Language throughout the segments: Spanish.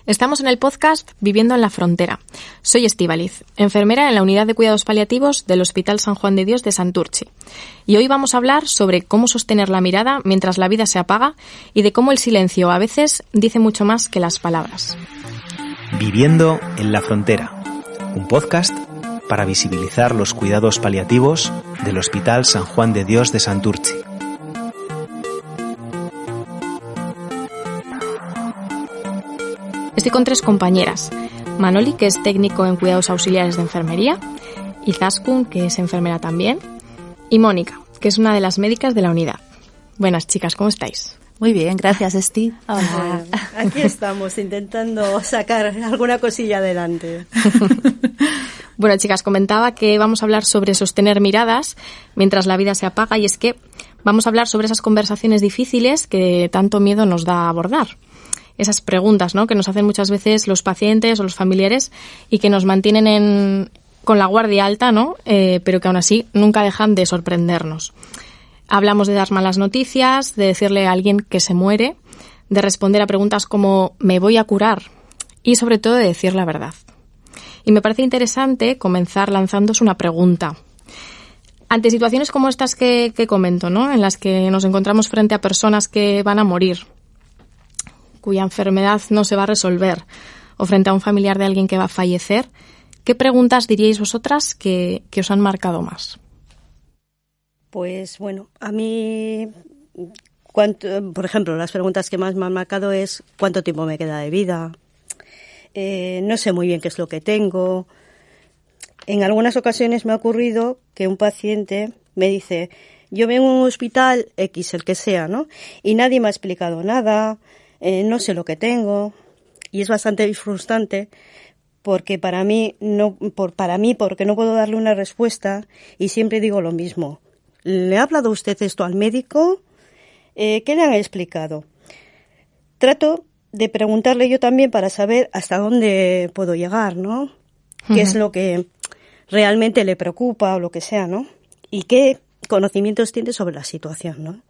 Estamos en el podcast Viviendo en la Frontera. Soy Estíbaliz, enfermera en la Unidad de Cuidados Paliativos del Hospital San Juan de Dios de Santurtzi. Y hoy vamos a hablar sobre cómo sostener la mirada mientras la vida se apaga y de cómo el silencio a veces dice mucho más que las palabras. Viviendo en la Frontera, un podcast para visibilizar los cuidados paliativos del Hospital San Juan de Dios de Santurtzi. Estoy con 3 compañeras. Manoli, que es técnico en cuidados auxiliares de enfermería, Izaskun, que es enfermera también, y Mónica, que es una de las médicas de la unidad. Buenas, chicas, ¿cómo estáis? Muy bien, gracias, Esti. Hola. Aquí estamos intentando sacar alguna cosilla adelante. Bueno, chicas, comentaba que vamos a hablar sobre sostener miradas mientras la vida se apaga, y es que vamos a hablar sobre esas conversaciones difíciles que tanto miedo nos da abordar. Esas preguntas, ¿no?, que nos hacen muchas veces los pacientes o los familiares y que nos mantienen con la guardia alta, ¿no?, pero que aún así nunca dejan de sorprendernos. Hablamos de dar malas noticias, de decirle a alguien que se muere, de responder a preguntas como ¿me voy a curar? Y sobre todo de decir la verdad. Y me parece interesante comenzar lanzándoos una pregunta. Ante situaciones como estas que comento, ¿no?, en las que nos encontramos frente a personas que van a morir, cuya enfermedad no se va a resolver, o frente a un familiar de alguien que va a fallecer, ¿qué preguntas diríais vosotras que os han marcado más? Pues bueno, a mí, por ejemplo, las preguntas que más me han marcado es ¿cuánto tiempo me queda de vida? No sé muy bien qué es lo que tengo. En algunas ocasiones me ha ocurrido que un paciente me dice, yo vengo a un hospital X, el que sea, ¿no?, y nadie me ha explicado nada, no sé lo que tengo, y es bastante frustrante porque porque no puedo darle una respuesta y siempre digo lo mismo. ¿Le ha hablado usted esto al médico? ¿Qué le han explicado? Trato de preguntarle yo también para saber hasta dónde puedo llegar, ¿no? ¿Qué es lo que realmente le preocupa o lo que sea, ¿no? Y qué conocimientos tiene sobre la situación, ¿no?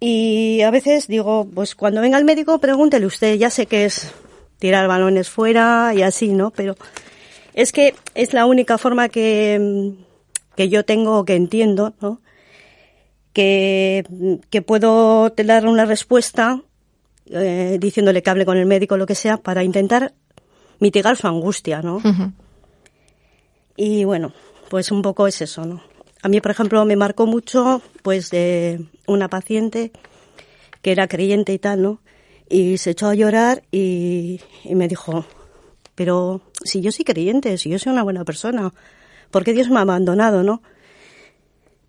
Y a veces digo, pues cuando venga el médico pregúntele usted, ya sé que es tirar balones fuera y así, ¿no? Pero es que es la única forma que yo tengo, que entiendo, ¿no?, que puedo darle una respuesta diciéndole que hable con el médico o lo que sea para intentar mitigar su angustia, ¿no? Uh-huh. Y bueno, pues un poco es eso, ¿no? A mí, por ejemplo, me marcó mucho pues de una paciente que era creyente y tal, ¿no? Y se echó a llorar y me dijo, pero si yo soy creyente, si yo soy una buena persona, ¿por qué Dios me ha abandonado, no?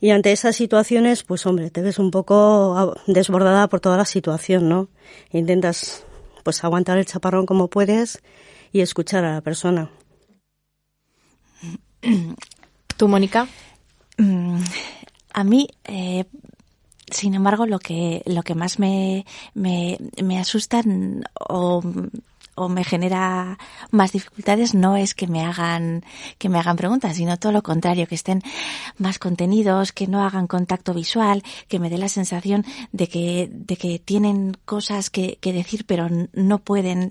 Y ante esas situaciones, pues hombre, te ves un poco desbordada por toda la situación, ¿no? Intentas pues aguantar el chaparrón como puedes y escuchar a la persona. ¿Tú, Mónica? A mí, sin embargo, lo que más me asusta o me genera más dificultades no es que me hagan preguntas, sino todo lo contrario, que estén más contenidos, que no hagan contacto visual, que me dé la sensación de que tienen cosas que decir pero no pueden,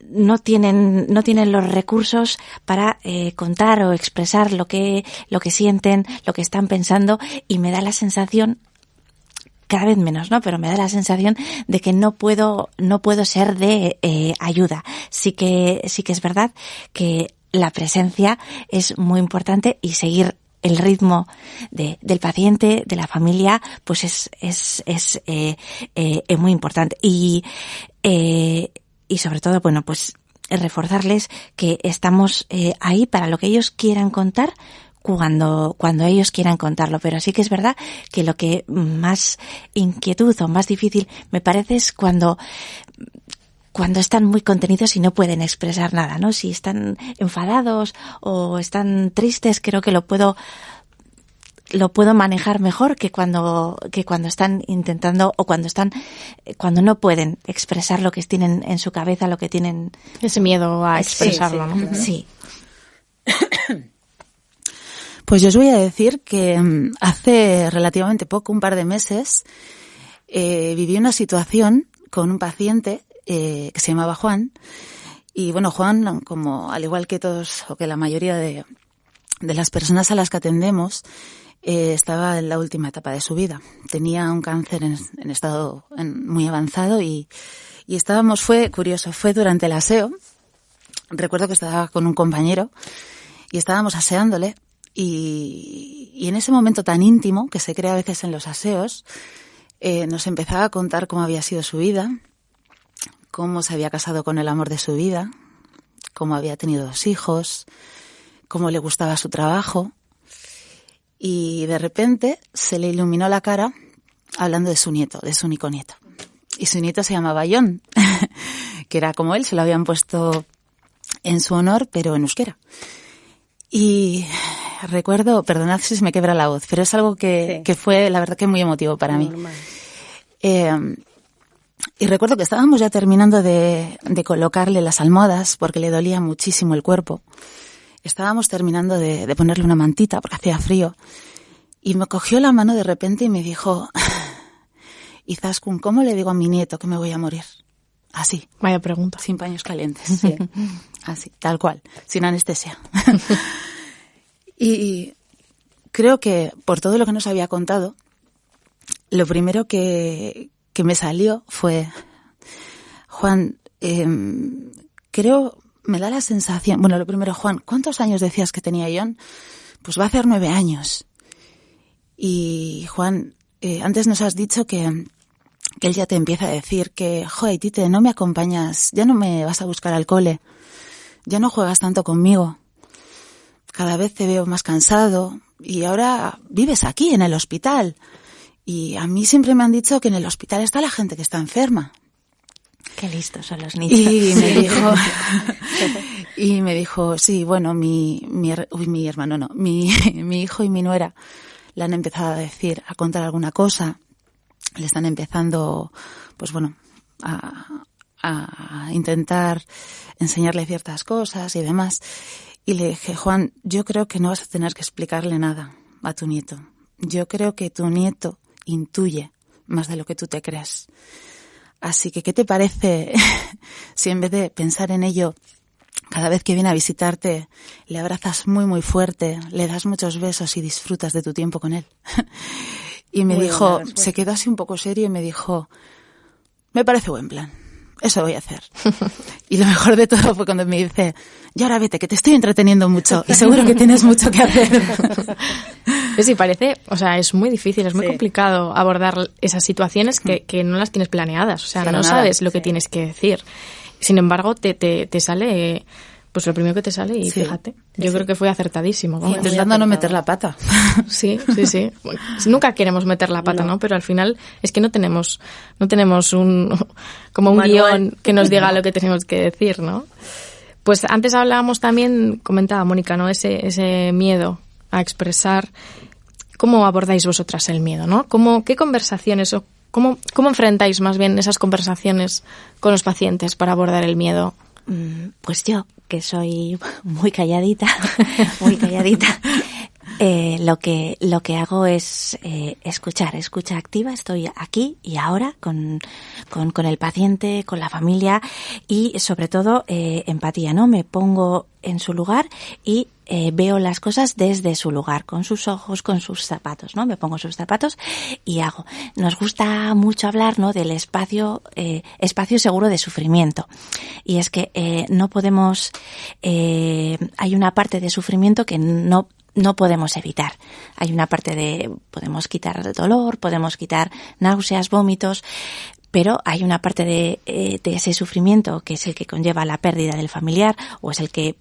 no tienen los recursos para contar o expresar lo que sienten, lo que están pensando, y me da la sensación, cada vez menos, ¿no?, pero me da la sensación de que no puedo ser de ayuda. Sí que es verdad que la presencia es muy importante y seguir el ritmo del paciente, de la familia, pues es muy importante. Y sobre todo, bueno, pues reforzarles que estamos ahí para lo que ellos quieran contar cuando ellos quieran contarlo. Pero sí que es verdad que lo que más inquietud o más difícil me parece es cuando están muy contenidos y no pueden expresar nada, ¿no? Si están enfadados o están tristes, creo que lo puedo manejar mejor que cuando están intentando o cuando no pueden expresar lo que tienen en su cabeza, lo que tienen, ese miedo a expresarlo, sí, ¿no? Sí. Pues yo os voy a decir que hace relativamente poco, un par de meses, viví una situación con un paciente que se llamaba Juan. Y bueno, Juan, como al igual que todos o que la mayoría de las personas a las que atendemos, estaba en la última etapa de su vida. Tenía un cáncer en estado muy avanzado y fue curioso, fue durante el aseo. Recuerdo que estaba con un compañero y estábamos aseándole y en ese momento tan íntimo que se crea a veces en los aseos, nos empezaba a contar cómo había sido su vida, cómo se había casado con el amor de su vida, cómo había tenido 2 hijos, cómo le gustaba su trabajo. Y de repente se le iluminó la cara hablando de su nieto, de su único nieto. Y su nieto se llamaba John, que era como él, se lo habían puesto en su honor, pero en euskera. Y recuerdo, perdonad si se me quebra la voz, pero es algo que fue, la verdad, que muy emotivo para mí. Y recuerdo que estábamos ya terminando de colocarle las almohadas porque le dolía muchísimo el cuerpo. Estábamos terminando de ponerle una mantita porque hacía frío. Y me cogió la mano de repente y me dijo, Izaskun, ¿cómo le digo a mi nieto que me voy a morir? Así. Vaya pregunta. Sin paños calientes. Sí. Así, tal cual, sin anestesia. Y creo que por todo lo que nos había contado, lo primero que me salió fue, Juan, creo, me da la sensación, bueno, lo primero, Juan, ¿cuántos años decías que tenía John? Pues va a hacer 9 años. Y Juan, antes nos has dicho que él ya te empieza a decir que, joder, Tite, no me acompañas, ya no me vas a buscar al cole, ya no juegas tanto conmigo, cada vez te veo más cansado y ahora vives aquí en el hospital. Y a mí siempre me han dicho que en el hospital está la gente que está enferma. Qué listos son los niños. Y me dijo, sí, bueno, mi hermano no, mi hijo y mi nuera le han empezado a contar alguna cosa, le están empezando, pues bueno, a intentar enseñarle ciertas cosas y demás. Y le dije, Juan, yo creo que no vas a tener que explicarle nada a tu nieto. Yo creo que tu nieto intuye más de lo que tú te crees. Así que, ¿qué te parece si en vez de pensar en ello, cada vez que viene a visitarte, le abrazas muy, muy fuerte, le das muchos besos y disfrutas de tu tiempo con él? Y me dijo, se quedó así un poco serio y me dijo, me parece buen plan, eso voy a hacer. Y lo mejor de todo fue cuando me dice, y ahora vete, que te estoy entreteniendo mucho y seguro que tienes mucho que hacer. Sí, parece, o sea, es muy difícil, es muy complicado abordar esas situaciones que no las tienes planeadas, o sea, no sabes lo que tienes que decir. Sin embargo, te sale, pues lo primero que te sale y fíjate, yo creo que fue acertadísimo. Intentando no meter la pata. Sí. Bueno, nunca queremos meter la pata, ¿no? Pero al final es que no tenemos un guión que nos diga lo que tenemos que decir, ¿no? Pues antes hablábamos también, comentaba Mónica, ¿no? Ese miedo a expresar. ¿Cómo abordáis vosotras el miedo, no? ¿Qué conversaciones o cómo enfrentáis más bien esas conversaciones con los pacientes para abordar el miedo? Pues yo, que soy muy calladita, lo que hago es escucha activa. Estoy aquí y ahora con el paciente, con la familia y sobre todo empatía, ¿no? Me pongo en su lugar y veo las cosas desde su lugar, con sus ojos, con sus zapatos, ¿no? Me pongo sus zapatos y hago. Nos gusta mucho hablar, ¿no? Del espacio seguro de sufrimiento. Y es que no podemos, hay una parte de sufrimiento que no podemos evitar. Hay una parte podemos quitar dolor, podemos quitar náuseas, vómitos, pero hay una parte de ese sufrimiento que es el que conlleva la pérdida del familiar o es el que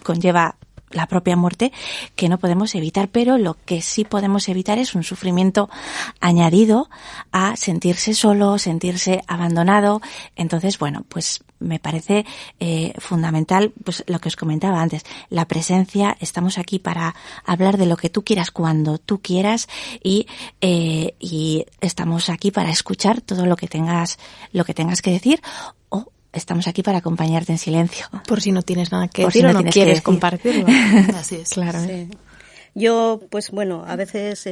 conlleva la propia muerte, que no podemos evitar, pero lo que sí podemos evitar es un sufrimiento añadido a sentirse solo, sentirse abandonado. Entonces, bueno, pues me parece fundamental, pues lo que os comentaba antes, la presencia. Estamos aquí para hablar de lo que tú quieras cuando tú quieras y estamos aquí para escuchar todo lo que tengas que decir, o estamos aquí para acompañarte en silencio. Por si no tienes nada que decir o no quieres compartirlo. Así es. Claro. Sí. Yo, pues bueno, a veces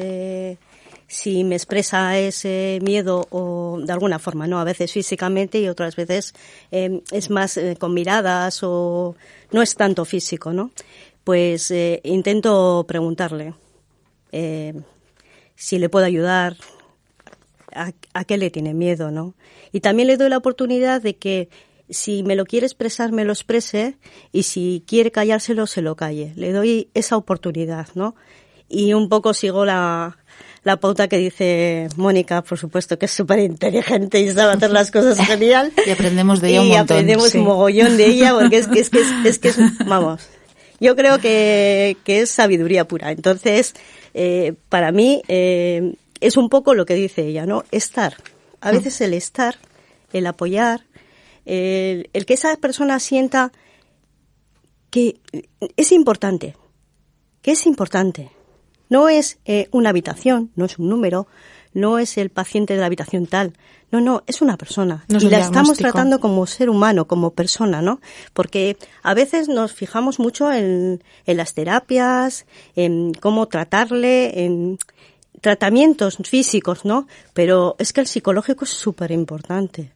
si me expresa ese miedo o de alguna forma, ¿no? A veces físicamente y otras veces es más con miradas o no es tanto físico, ¿no? Pues intento preguntarle si le puedo ayudar, a qué le tiene miedo, ¿no? Y también le doy la oportunidad de que si me lo quiere expresar, me lo exprese, y si quiere callárselo, se lo calle. Le doy esa oportunidad, ¿no? Y un poco sigo la pauta que dice Mónica, por supuesto, que es súper inteligente y sabe hacer las cosas genial. Y aprendemos de ella un montón. Y aprendemos un mogollón de ella, porque es que vamos, yo creo que es sabiduría pura. Entonces, para mí, es un poco lo que dice ella, ¿no? Estar. A veces el estar, el apoyar, el que esa persona sienta que es importante, No es una habitación, no es un número, no es el paciente de la habitación tal. No, es una persona. No es y un la diagnóstico. Estamos tratando como ser humano, como persona, ¿no? Porque a veces nos fijamos mucho en las terapias, en cómo tratarle, en tratamientos físicos, ¿no? Pero es que el psicológico es súper importante.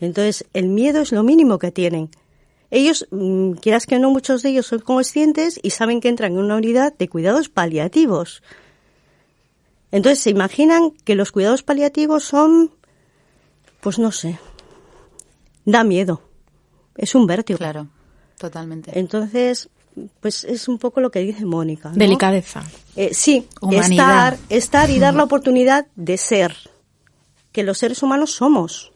Entonces, el miedo es lo mínimo que tienen. Ellos, quieras que no, muchos de ellos son conscientes y saben que entran en una unidad de cuidados paliativos. Entonces, se imaginan que los cuidados paliativos son, pues no sé, da miedo. Es un vértigo. Claro, totalmente. Entonces, pues es un poco lo que dice Mónica, ¿no? Delicadeza. Sí, Humanidad. estar y dar la oportunidad de ser, que los seres humanos somos.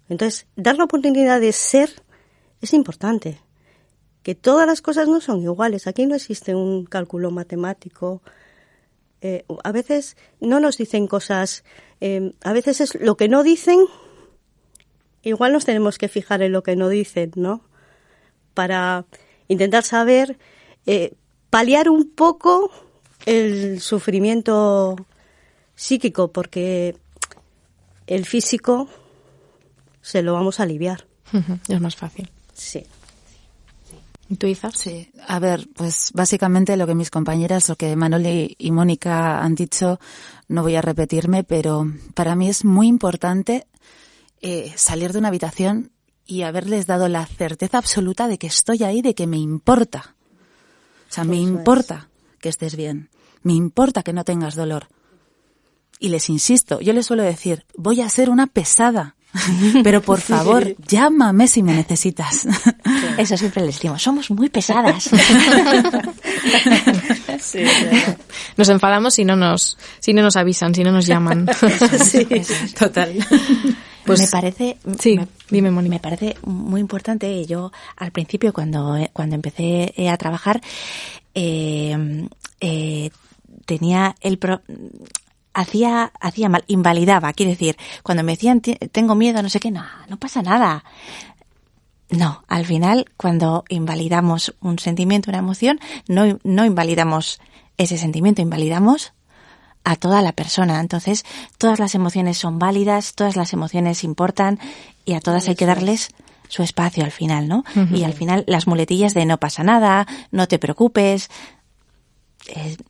Entonces, dar la oportunidad de ser es importante. Que todas las cosas no son iguales. Aquí no existe un cálculo matemático. A veces no nos dicen cosas, a veces es lo que no dicen. Igual nos tenemos que fijar en lo que no dicen, ¿no? Para intentar saber, paliar un poco el sufrimiento psíquico, porque el físico se lo vamos a aliviar. Es más fácil. Sí. ¿Y tú, Izar? Sí, a ver, pues básicamente lo que mis compañeras, lo que Manoli y Mónica han dicho, no voy a repetirme, pero para mí es muy importante salir de una habitación y haberles dado la certeza absoluta de que estoy ahí, de que me importa. O sea, me importa que estés bien, me importa que no tengas dolor. Y les insisto, yo les suelo decir, voy a ser una pesada, pero por favor, llámame si me necesitas. Eso siempre les decimos, somos muy pesadas. Sí, Nos enfadamos si no nos avisan, si no nos llaman. sí. Total. Pues me parece, sí, dime, Mónica. Me parece muy importante. Yo al principio cuando empecé a trabajar tenía hacía mal, invalidaba, quiere decir, cuando me decían tengo miedo, no sé qué, no pasa nada. No, al final cuando invalidamos un sentimiento, una emoción, no invalidamos ese sentimiento, invalidamos a toda la persona. Entonces, todas las emociones son válidas, todas las emociones importan y a todas hay que darles su espacio al final, ¿no? Uh-huh. Y al final las muletillas de no pasa nada, no te preocupes,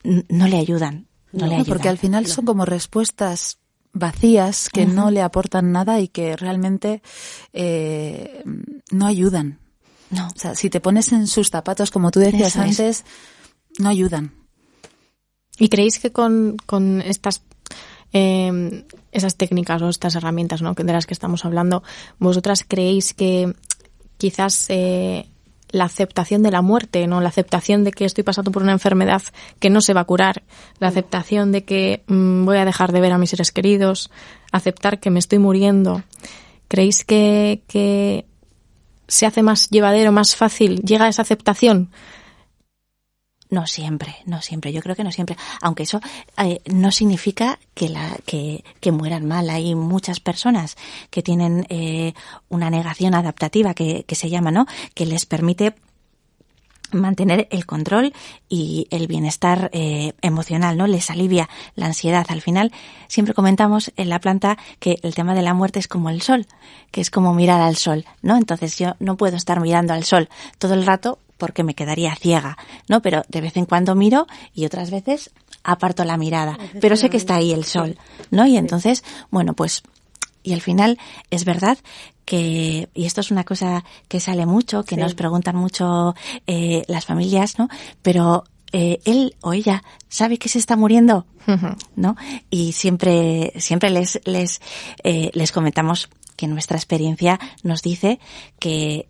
no le ayudan. No le ayudan. Porque al final son como respuestas vacías que uh-huh. no le aportan nada y que realmente no ayudan. No. O sea, si te pones en sus zapatos, como tú decías antes, no ayudan. ¿Y creéis que con estas esas técnicas o estas herramientas, ¿no?, de las que estamos hablando, vosotras creéis que quizás la aceptación de la muerte, ¿no?, la aceptación de que estoy pasando por una enfermedad que no se va a curar, la aceptación de que voy a dejar de ver a mis seres queridos, aceptar que me estoy muriendo, ¿creéis que se hace más llevadero, más fácil, llega esa aceptación? No siempre. Yo creo que no siempre. Aunque eso no significa que mueran mal. Hay muchas personas que tienen una negación adaptativa que se llama, ¿no?, que les permite mantener el control y el bienestar emocional, ¿no? Les alivia la ansiedad. Al final, siempre comentamos en la planta que el tema de la muerte es como el sol, que es como mirar al sol, ¿no? Entonces yo no puedo estar mirando al sol todo el rato porque me quedaría ciega, ¿no? Pero de vez en cuando miro y otras veces aparto la mirada, pero sé que está ahí el sol, ¿no? Y entonces, bueno, pues, y al final es verdad que, y esto es una cosa que sale mucho, que nos preguntan mucho las familias, ¿no? Pero él o ella sabe que se está muriendo, ¿no? Y siempre les comentamos que nuestra experiencia nos dice que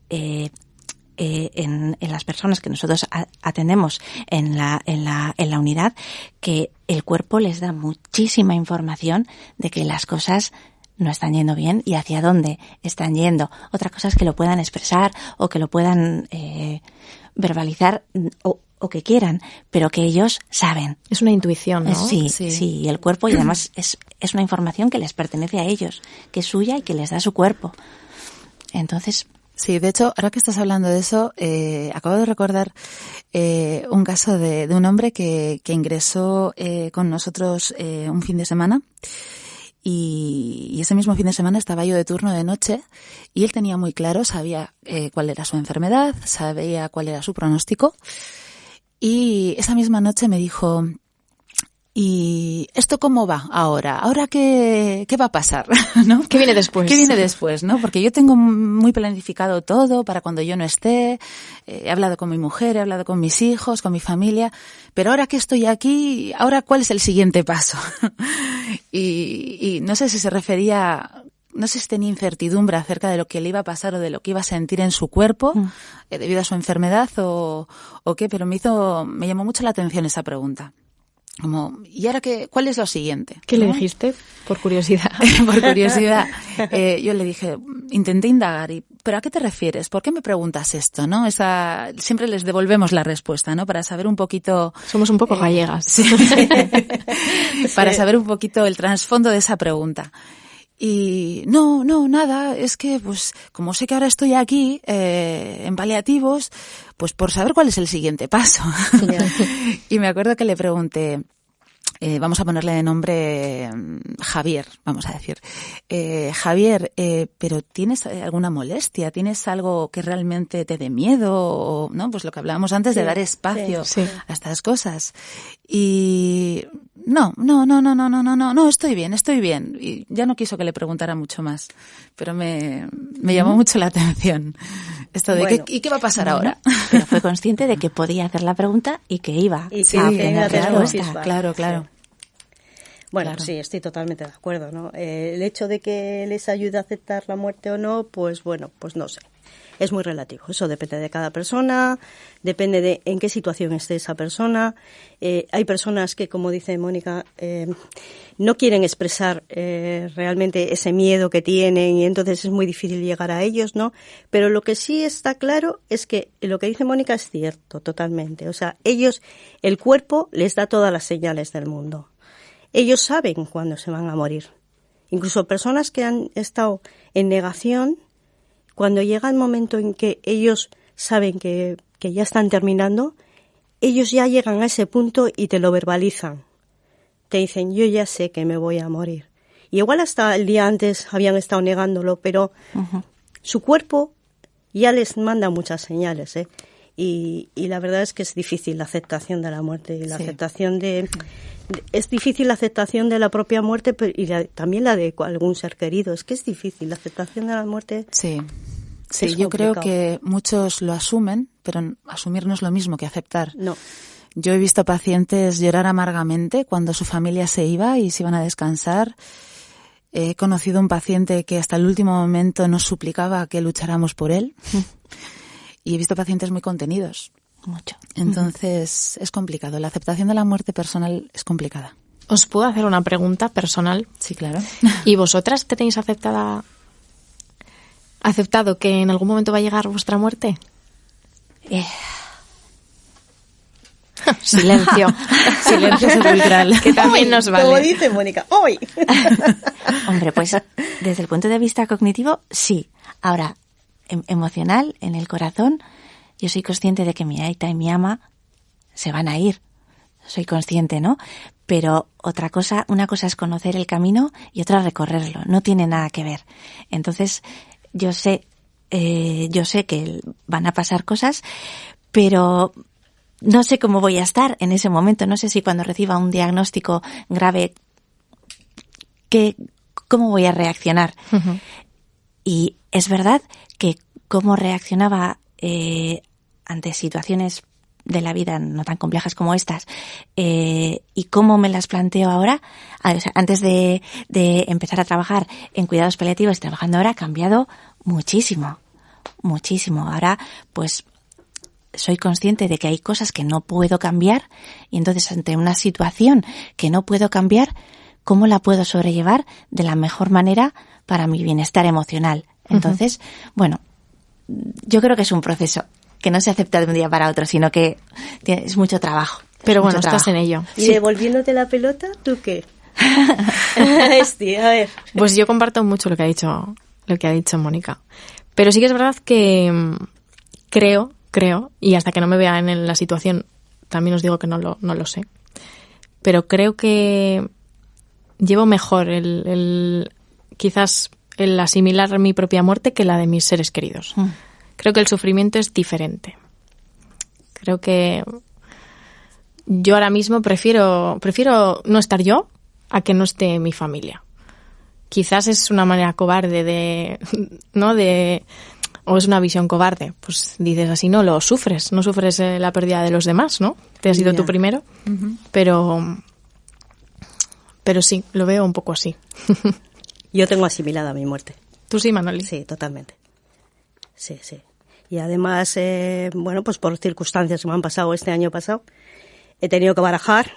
en las personas que nosotros atendemos en la unidad, que el cuerpo les da muchísima información de que las cosas no están yendo bien y hacia dónde están yendo. Otra cosa es que lo puedan expresar o que lo puedan verbalizar o que quieran, pero que ellos saben. Es una intuición, ¿no? Sí, el cuerpo, y además es una información que les pertenece a ellos, que es suya y que les da su cuerpo. Entonces... Sí, de hecho, ahora que estás hablando de eso, acabo de recordar un caso de un hombre que ingresó con nosotros un fin de semana. Y ese mismo fin de semana estaba yo de turno de noche y él tenía muy claro, sabía cuál era su enfermedad, sabía cuál era su pronóstico, y esa misma noche me dijo: ¿y esto cómo va ahora? ¿Ahora qué va a pasar? ¿No? ¿Qué viene después? ¿Qué viene después? ¿No? Porque yo tengo muy planificado todo para cuando yo no esté. He hablado con mi mujer, he hablado con mis hijos, con mi familia. Pero ahora que estoy aquí, ¿ahora cuál es el siguiente paso? y no sé si se refería... No sé si tenía incertidumbre acerca de lo que le iba a pasar o de lo que iba a sentir en su cuerpo debido a su enfermedad o qué, pero me llamó mucho la atención esa pregunta. Como, ¿y ahora cuál es lo siguiente? ¿Qué le dijiste? Por curiosidad. Por curiosidad. Yo le dije, intenté indagar, ¿pero a qué te refieres? ¿Por qué me preguntas esto? ¿No? Siempre les devolvemos la respuesta, ¿no? Para saber un poquito... Somos un poco gallegas. Sí. Para saber un poquito el trasfondo de esa pregunta. Y no, nada, es que pues como sé que ahora estoy aquí en paliativos, pues por saber cuál es el siguiente paso. Y me acuerdo que le pregunté, vamos a ponerle de nombre Javier, vamos a decir. Javier, ¿pero tienes alguna molestia? ¿Tienes algo que realmente te dé miedo? O, ¿no? Pues lo que hablábamos antes de dar espacio a estas cosas. Y no, estoy bien. Y ya no quiso que le preguntara mucho más, pero me llamó mucho la atención. Esto de ¿y qué va a pasar ahora? Pero fue consciente de que podía hacer la pregunta y que iba a obtener respuesta. Claro. Bueno, claro. Sí, estoy totalmente de acuerdo, ¿no? El hecho de que les ayude a aceptar la muerte o no, pues bueno, pues no sé. Es muy relativo. Eso depende de cada persona, depende de en qué situación esté esa persona. Hay personas que, como dice Mónica, no quieren expresar realmente ese miedo que tienen y entonces es muy difícil llegar a ellos, ¿no? Pero lo que sí está claro es que lo que dice Mónica es cierto, totalmente. O sea, el cuerpo les da todas las señales del mundo. Ellos saben cuándo se van a morir. Incluso personas que han estado en negación, cuando llega el momento en que ellos saben que ya están terminando, ellos ya llegan a ese punto y te lo verbalizan. Te dicen, yo ya sé que me voy a morir. Y igual hasta el día antes habían estado negándolo, pero su cuerpo ya les manda muchas señales, ¿eh? Y la verdad es que es difícil la aceptación de la muerte y la aceptación es difícil la aceptación de la propia muerte y también la de algún ser querido. Es que es difícil la aceptación de la muerte. Sí, yo creo que muchos lo asumen, pero asumir no es lo mismo que aceptar. No. Yo he visto pacientes llorar amargamente cuando su familia se iba y se iban a descansar. He conocido un paciente que hasta el último momento nos suplicaba que lucháramos por él. Y he visto pacientes muy contenidos. Mucho. Entonces es complicado. La aceptación de la muerte personal es complicada. ¿Os puedo hacer una pregunta personal? Sí, claro. ¿Y vosotras tenéis aceptado que en algún momento va a llegar vuestra muerte? Silencio. Silencio sepulcral. Que también nos vale. Como dice Mónica, ¡hoy! Hombre, pues desde el punto de vista cognitivo, sí. Ahora, emocional, en el corazón, yo soy consciente de que mi aita y mi ama se van a ir. Soy consciente, ¿no? Pero una cosa es conocer el camino y otra recorrerlo. No tiene nada que ver. Entonces, yo sé que van a pasar cosas, pero no sé cómo voy a estar en ese momento. No sé si cuando reciba un diagnóstico grave, ¿cómo voy a reaccionar? Uh-huh. Y es verdad que cómo reaccionaba ante situaciones de la vida no tan complejas como estas, y cómo me las planteo ahora, o sea, antes de empezar a trabajar en cuidados paliativos y trabajando ahora, ha cambiado muchísimo. Ahora, pues, soy consciente de que hay cosas que no puedo cambiar, y entonces ante una situación que no puedo cambiar, ¿cómo la puedo sobrellevar de la mejor manera para mi bienestar emocional? Entonces, bueno, yo creo que es un proceso que no se acepta de un día para otro, sino que es mucho trabajo. Pero bueno, estás en ello. Y sí. Devolviéndote la pelota, ¿tú qué? A ver. Pues yo comparto mucho lo que ha dicho Mónica. Pero sí que es verdad que creo, y hasta que no me vea en la situación, también os digo que no lo sé, pero creo que llevo mejor quizás el asimilar mi propia muerte que la de mis seres queridos. Creo que el sufrimiento es diferente. Creo que yo ahora mismo prefiero no estar yo a que no esté mi familia. Quizás es una manera cobarde o es una visión cobarde. Pues dices así, no sufres la pérdida de los demás, ¿no? Te has sido tú primero. Uh-huh. Pero sí, lo veo un poco así. Yo tengo asimilada mi muerte. ¿Tú sí, Manoli? Sí, totalmente. Sí. Y además, pues por circunstancias que me han pasado este año pasado, he tenido que barajar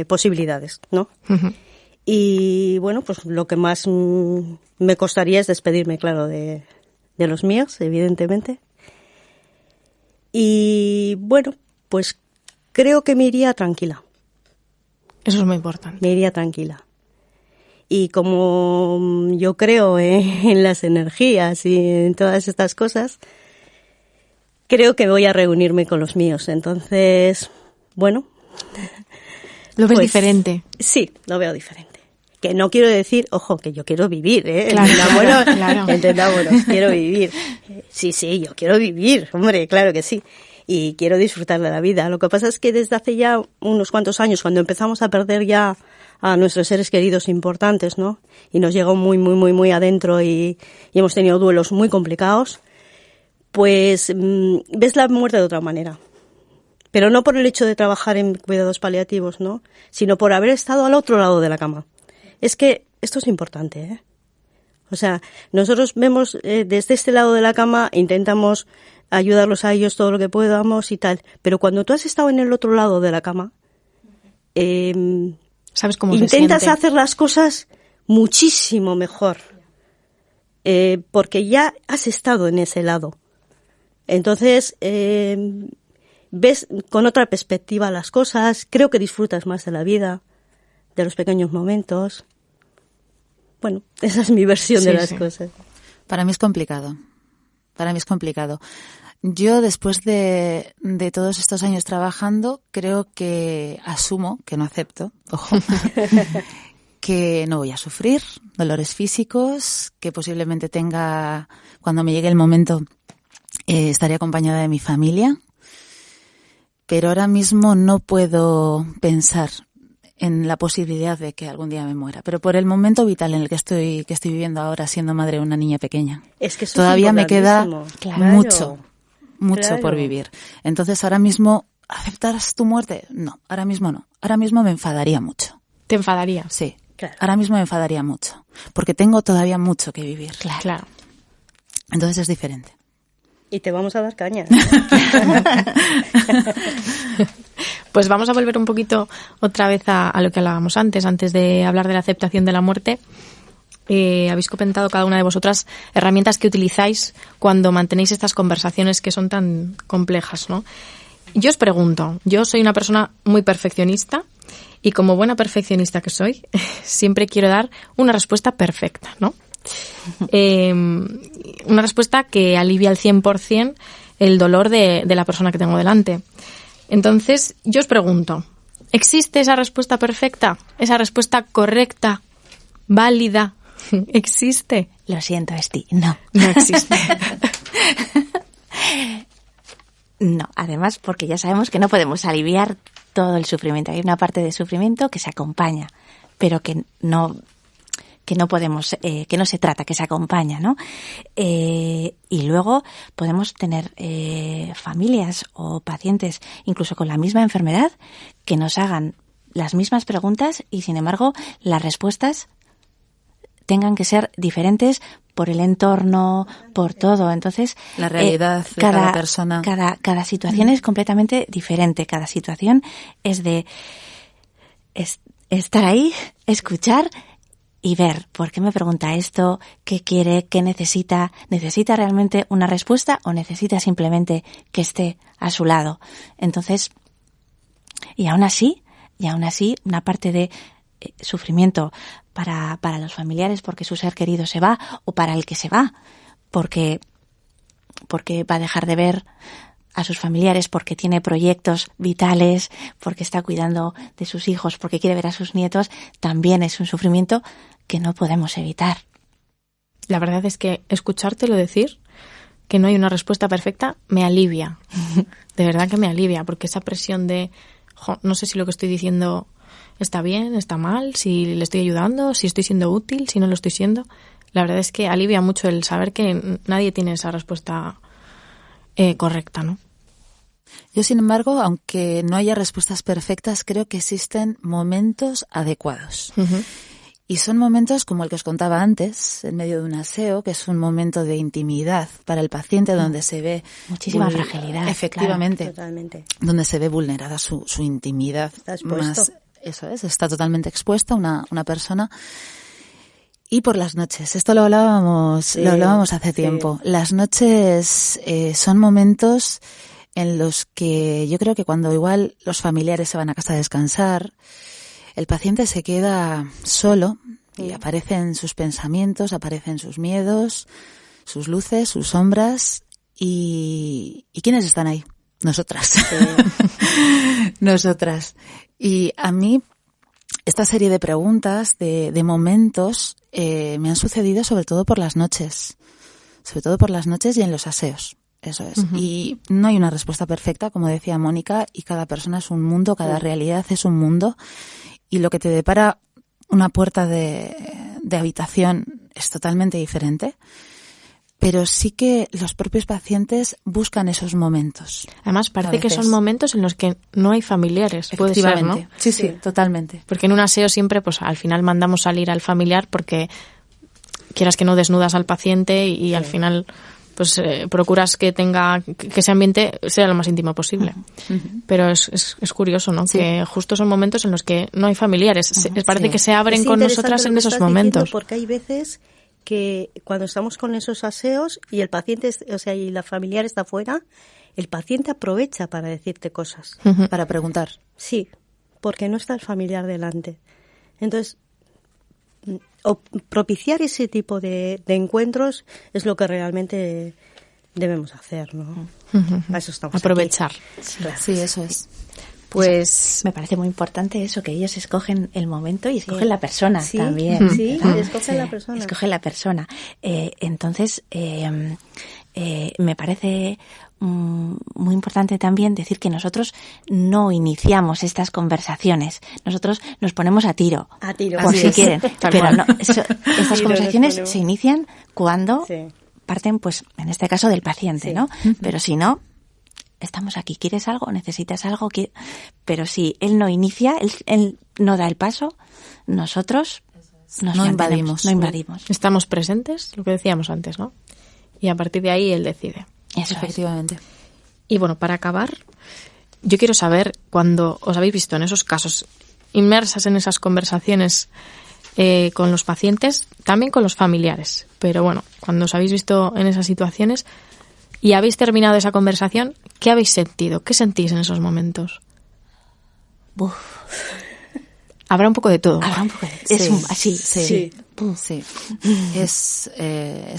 posibilidades, ¿no? Uh-huh. Y bueno, pues lo que más me costaría es despedirme, claro, de los míos, evidentemente. Y bueno, pues creo que me iría tranquila. Eso es muy importante. Me iría tranquila. Y como yo creo en las energías y en todas estas cosas, creo que voy a reunirme con los míos. Entonces, bueno. ¿Lo ves diferente? Sí, lo veo diferente. Que no quiero decir, ojo, que yo quiero vivir, ¿eh? Claro. Entendámonos, quiero vivir. Sí, yo quiero vivir, hombre, claro que sí. Y quiero disfrutar de la vida. Lo que pasa es que desde hace ya unos cuantos años, cuando empezamos a perder ya a nuestros seres queridos importantes, ¿no? Y nos llegó muy, muy, muy, muy adentro y hemos tenido duelos muy complicados, pues ves la muerte de otra manera. Pero no por el hecho de trabajar en cuidados paliativos, ¿no? Sino por haber estado al otro lado de la cama. Es que esto es importante, ¿eh? O sea, nosotros vemos desde este lado de la cama, intentamos ayudarlos a ellos todo lo que podamos y tal. Pero cuando tú has estado en el otro lado de la cama, ¿sabes cómo intentas hacer las cosas muchísimo mejor. Porque ya has estado en ese lado. Entonces, ves con otra perspectiva las cosas, creo que disfrutas más de la vida, de los pequeños momentos. Bueno, esa es mi versión de las cosas. Para mí es complicado. Yo, después de todos estos años trabajando, creo que asumo, que no acepto, ojo, que no voy a sufrir dolores físicos, que posiblemente tenga, cuando me llegue el momento, estaré acompañada de mi familia, pero ahora mismo no puedo pensar en la posibilidad de que algún día me muera, pero por el momento vital en el que estoy viviendo ahora, siendo madre de una niña pequeña, es que eso todavía me queda mucho por vivir. Entonces, ahora mismo, ¿aceptarás tu muerte? No, ahora mismo no. Ahora mismo me enfadaría mucho. ¿Te enfadaría? Sí, claro. Ahora mismo me enfadaría mucho, porque tengo todavía mucho que vivir. Claro. Entonces es diferente. Y te vamos a dar caña. Pues vamos a volver un poquito otra vez a lo que hablábamos antes de hablar de la aceptación de la muerte. Habéis comentado cada una de vosotras herramientas que utilizáis cuando mantenéis estas conversaciones que son tan complejas, ¿no? Yo os pregunto, yo soy una persona muy perfeccionista y como buena perfeccionista que soy, siempre quiero dar una respuesta perfecta, ¿no? Una respuesta que alivia al 100% el dolor de la persona que tengo delante. Entonces, yo os pregunto, ¿existe esa respuesta perfecta? ¿Esa respuesta correcta? ¿Válida? ¿Existe? Lo siento, Esti, no. No existe. No, además porque ya sabemos que no podemos aliviar todo el sufrimiento. Hay una parte de sufrimiento que se acompaña, pero que no podemos, que no se trata, que se acompaña, ¿no? Y luego podemos tener familias o pacientes, incluso con la misma enfermedad, que nos hagan las mismas preguntas y, sin embargo, las respuestas tengan que ser diferentes por el entorno, por todo. Entonces, la realidad de cada persona. Cada situación es completamente diferente. Cada situación es de estar ahí, escuchar y ver por qué me pregunta esto, qué quiere, qué necesita. ¿Necesita realmente una respuesta o necesita simplemente que esté a su lado? Entonces, y aún así, una parte de sufrimiento para los familiares porque su ser querido se va, o para el que se va porque va a dejar de ver a sus familiares, porque tiene proyectos vitales, porque está cuidando de sus hijos, porque quiere ver a sus nietos, también es un sufrimiento que no podemos evitar. La verdad es que escuchártelo decir que no hay una respuesta perfecta me alivia. De verdad que me alivia, porque esa presión de no sé si lo que estoy diciendo está bien, está mal, si le estoy ayudando, si estoy siendo útil, si no lo estoy siendo. La verdad es que alivia mucho el saber que nadie tiene esa respuesta correcta, ¿no? Yo, sin embargo, aunque no haya respuestas perfectas, creo que existen momentos adecuados. Uh-huh. Y son momentos como el que os contaba antes, en medio de un aseo, que es un momento de intimidad para el paciente donde se ve muchísima fragilidad. Efectivamente. Claro, totalmente. Donde se ve vulnerada su intimidad. Está expuesto. Más, eso es, está totalmente expuesta una persona. Y por las noches, esto lo hablábamos hace tiempo. Las noches son momentos en los que yo creo que cuando igual los familiares se van a casa a descansar, el paciente se queda solo y aparecen sus pensamientos, aparecen sus miedos, sus luces, sus sombras. ¿Y quiénes están ahí? Nosotras. Sí. Nosotras. Y a mí esta serie de preguntas, de momentos, me han sucedido sobre todo por las noches. Sobre todo por las noches y en los aseos. Eso es. Uh-huh. Y no hay una respuesta perfecta, como decía Mónica, y cada persona es un mundo, cada realidad es un mundo. Y lo que te depara una puerta de habitación es totalmente diferente. Pero sí que los propios pacientes buscan esos momentos. Además, parece que son momentos en los que no hay familiares. Puede ser, ¿no? Sí, totalmente. Porque en un aseo siempre, pues al final mandamos salir al familiar porque quieras que no desnudas al paciente y al final pues procuras que ese ambiente sea lo más íntimo posible. Uh-huh. Pero es curioso, ¿no? Sí. Que justo son momentos en los que no hay familiares. Uh-huh. Parece que se abren con nosotras en esos momentos. Porque hay veces que cuando estamos con esos aseos y el paciente, y la familiar está fuera, el paciente aprovecha para decirte cosas. Uh-huh. Para preguntar. Sí, porque no está el familiar delante. Entonces, propiciar ese tipo de encuentros es lo que realmente debemos hacer, ¿no? Uh-huh. A eso estamos aprovechar. Sí, eso es. Pues me parece muy importante eso, que ellos escogen el momento y escogen la persona también. Sí, escogen la persona. Escogen la persona. Entonces, me parece muy importante también decir que nosotros no iniciamos estas conversaciones. Nosotros nos ponemos a tiro. Por si quieren. Pero no, estas conversaciones se inician cuando parten, pues, en este caso, del paciente, ¿no? Uh-huh. Pero si no, estamos aquí, ¿quieres algo? ¿Necesitas algo? Pero si él no inicia, él no da el paso, nosotros no invadimos. Estamos presentes, lo que decíamos antes, ¿no? Y a partir de ahí él decide. Eso efectivamente. Y bueno, para acabar, yo quiero saber, cuando os habéis visto en esos casos, inmersas en esas conversaciones con los pacientes, también con los familiares, pero bueno, cuando os habéis visto en esas situaciones y habéis terminado esa conversación, ¿qué habéis sentido? ¿Qué sentís en esos momentos? Uf. Habrá un poco de todo. Habrá un poco de todo. Sí. Es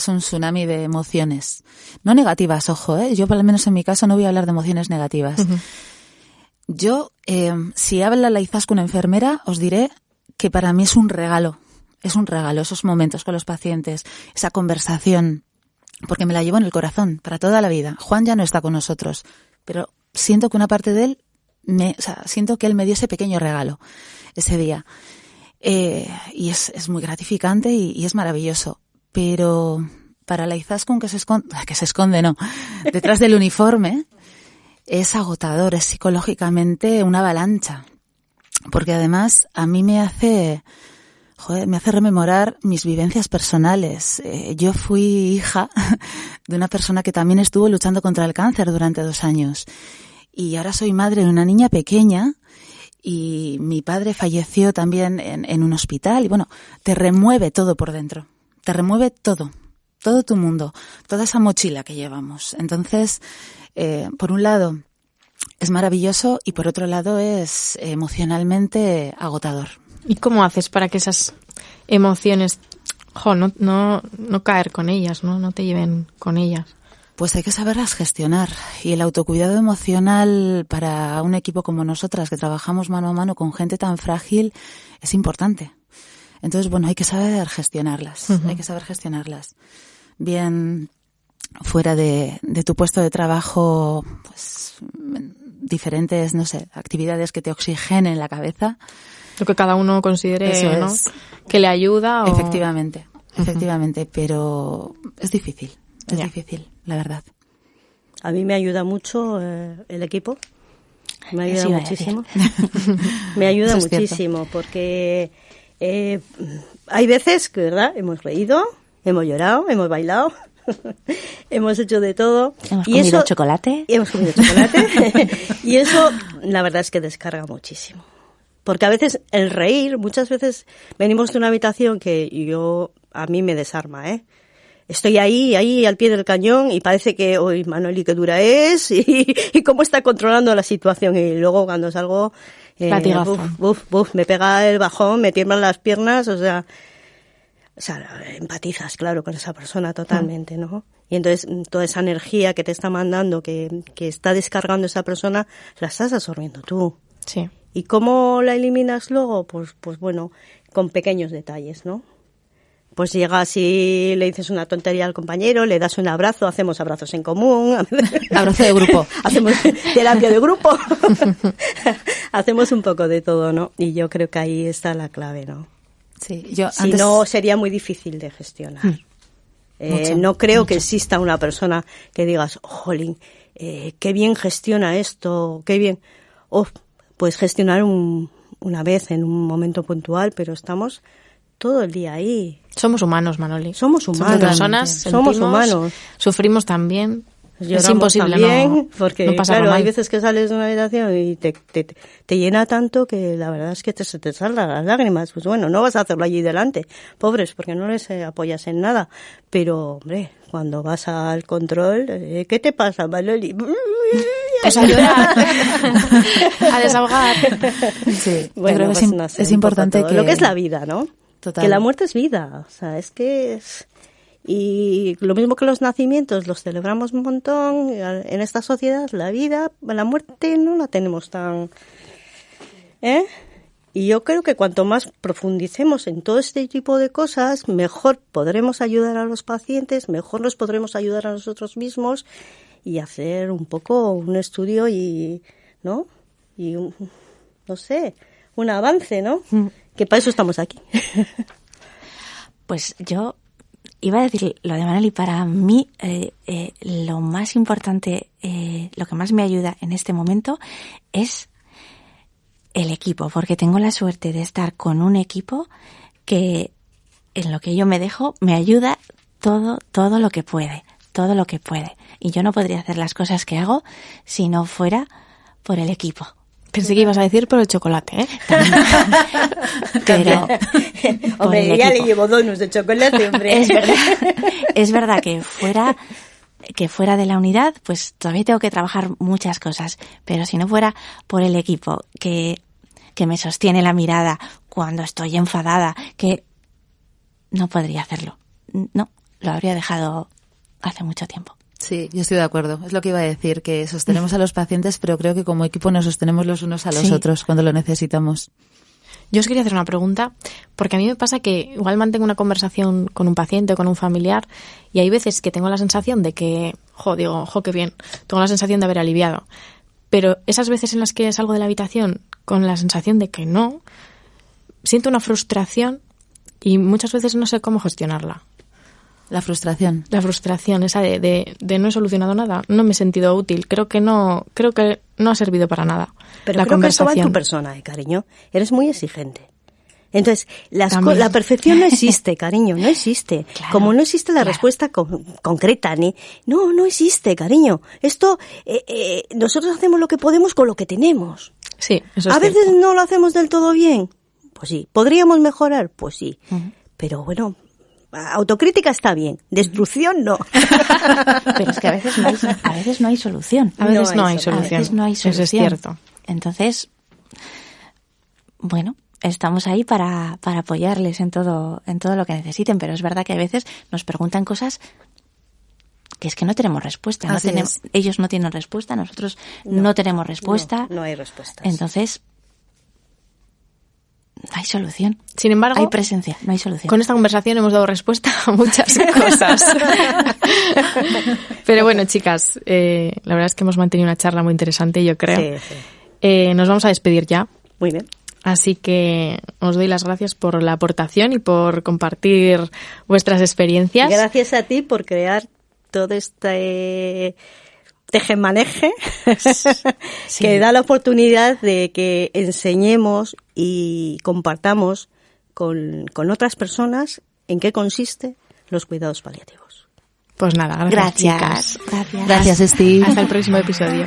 un tsunami de emociones. No negativas, ojo, ¿eh? Yo, por lo menos en mi caso, no voy a hablar de emociones negativas. Uh-huh. Yo, si habla la Izaskun enfermera, os diré que para mí es un regalo. Es un regalo esos momentos con los pacientes, esa conversación, porque me la llevo en el corazón para toda la vida. Juan ya no está con nosotros, pero siento que una parte de él, siento que él me dio ese pequeño regalo ese día. Y es muy gratificante y es maravilloso. Pero para la Izaskun que se esconde, no, detrás del uniforme, es agotador, es psicológicamente una avalancha. Porque además a mí me hace rememorar mis vivencias personales. Yo fui hija de una persona que también estuvo luchando contra el cáncer durante 2 años. Y ahora soy madre de una niña pequeña y mi padre falleció también en un hospital. Y bueno, te remueve todo por dentro. Te remueve todo tu mundo, toda esa mochila que llevamos. Entonces, por un lado es maravilloso y por otro lado es emocionalmente agotador. ¿Y cómo haces para que esas emociones, no caer con ellas, no te lleven con ellas? Pues hay que saberlas gestionar, y el autocuidado emocional para un equipo como nosotras, que trabajamos mano a mano con gente tan frágil, es importante. Entonces, bueno, hay que saber gestionarlas, hay que saber gestionarlas. Bien, fuera de tu puesto de trabajo, pues diferentes, actividades que te oxigenen la cabeza. Lo que cada uno considere, ¿no? Que le ayuda o... Efectivamente, pero es difícil, difícil, la verdad. A mí me ayuda mucho el equipo, me ayuda muchísimo. Me ayuda muchísimo porque hay veces que, ¿verdad? Hemos reído, hemos llorado, hemos bailado, hemos hecho de todo. Hemos comido chocolate. Y eso, la verdad es que descarga muchísimo. Porque a veces el reír, muchas veces venimos de una habitación que a mí me desarma, Estoy ahí al pie del cañón y parece que, uy, Manoli, qué dura es y cómo está controlando la situación. Y luego cuando salgo, me pega el bajón, me tiemblan las piernas, o sea, empatizas, claro, con esa persona totalmente, ¿no? Y entonces toda esa energía que te está mandando, que está descargando esa persona, la estás absorbiendo tú. Sí. ¿Y cómo la eliminas luego? Pues bueno, con pequeños detalles, ¿no? Pues llegas y le dices una tontería al compañero, le das un abrazo, hacemos abrazos en común. Abrazo de grupo. Hacemos terapia de grupo. Hacemos un poco de todo, ¿no? Y yo creo que ahí está la clave, ¿no? Sí, si no, sería muy difícil de gestionar. No creo que exista una persona que digas, jolín, qué bien gestiona esto, qué bien. Pues gestionar una vez en un momento puntual, pero estamos todo el día ahí. Somos humanos, Manoli. Somos personas, somos humanos. Sufrimos también. Lloramos es imposible también, porque no claro, mal. Hay veces que sales de una habitación y te llena tanto que la verdad es que se te salen las lágrimas. Pues bueno, no vas a hacerlo allí delante, pobres, porque no les apoyas en nada. Pero, hombre, cuando vas al control, ¿qué te pasa, Manoli? Pues a llorar, a desahogar. Sí, bueno, yo creo que pues es importante que... Lo que es la vida, ¿no? Total. Que la muerte es vida, o sea, es que es... Y lo mismo que los nacimientos, los celebramos un montón, en esta sociedad la vida, la muerte no la tenemos tan... Y yo creo que cuanto más profundicemos en todo este tipo de cosas, mejor podremos ayudar a los pacientes, mejor nos podremos ayudar a nosotros mismos y hacer un poco un estudio ¿no? Y un avance, ¿no? Que para eso estamos aquí. Pues yo iba a decir lo de Manoli. Para mí lo más importante, lo que más me ayuda en este momento es el equipo, porque tengo la suerte de estar con un equipo que en lo que yo me dejo me ayuda todo lo que puede. Y yo no podría hacer las cosas que hago si no fuera por el equipo. Pensé que ibas a decir por el chocolate, ¿eh? Pero hombre, ya le llevo donuts de chocolate, hombre. Es verdad que fuera de la unidad, pues todavía tengo que trabajar muchas cosas, pero si no fuera por el equipo que me sostiene la mirada cuando estoy enfadada, que no podría hacerlo. No, lo habría dejado hace mucho tiempo. Sí, yo estoy de acuerdo. Es lo que iba a decir, que sostenemos a los pacientes, pero creo que como equipo nos sostenemos los unos a los otros cuando lo necesitamos. Yo os quería hacer una pregunta, porque a mí me pasa que igual mantengo una conversación con un paciente o con un familiar y hay veces que tengo la sensación de que digo, qué bien, tengo la sensación de haber aliviado. Pero esas veces en las que salgo de la habitación con la sensación de que no, siento una frustración y muchas veces no sé cómo gestionarla. La frustración. La frustración esa de no he solucionado nada, no me he sentido útil, creo que no ha servido para nada. Pero la creo que esto va en conversación. tu persona, cariño. Eres muy exigente. Entonces, la perfección no existe, cariño, no existe. Claro, Como no existe la respuesta concreta, no existe, cariño. Esto, nosotros hacemos lo que podemos con lo que tenemos. Sí, eso es A veces cierto. no lo hacemos del todo bien, pues sí. ¿Podríamos mejorar? Pues sí. Pero bueno, autocrítica está bien, destrucción no. Pero es que a veces no hay solución. A veces no hay A solución. veces no hay solución. Eso es cierto. Entonces, bueno, estamos ahí para apoyarles en todo lo que necesiten, pero es verdad que a veces nos preguntan cosas que es que no tenemos respuesta. Así es. Ellos no tienen respuesta, nosotros no tenemos respuesta. No hay respuestas. Entonces, no hay solución. Sin embargo, Hay presencia, no hay solución. con esta conversación hemos dado respuesta a muchas cosas. Pero bueno, chicas, la verdad es que hemos mantenido una charla muy interesante, yo creo. Sí. Nos vamos a despedir ya. Muy bien. Así que os doy las gracias por la aportación y por compartir vuestras experiencias. Gracias a ti por crear todo este tejemaneje que da la oportunidad de que enseñemos y compartamos con otras personas en qué consiste los cuidados paliativos. Pues nada, gracias, chicas. Gracias. Gracias, Steve. Hasta el próximo episodio.